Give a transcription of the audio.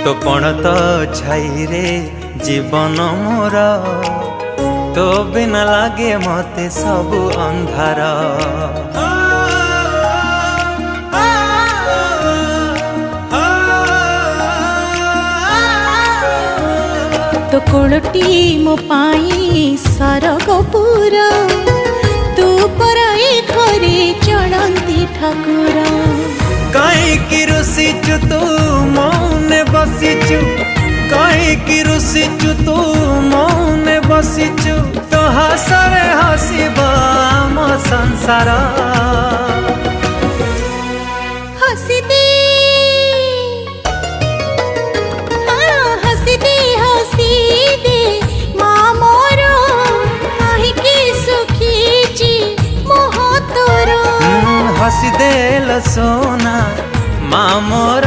तो पण तो छाई रे जीवन मोर तो बिना लागे मते सबु अंधार। तो कोलटी मो पाई सरगपुर तू पराई घरे चलती ठाकुर। कहीं रुसीचु तू मौने बसीचु कहीं रुसीचु तू मौने बसीचु तो हसरे हसीब आम संसार। हसी दे हसी दे हसी दे माँ मोर कहीं सुखी मोह तोर। हसी दे सोना माँ मोर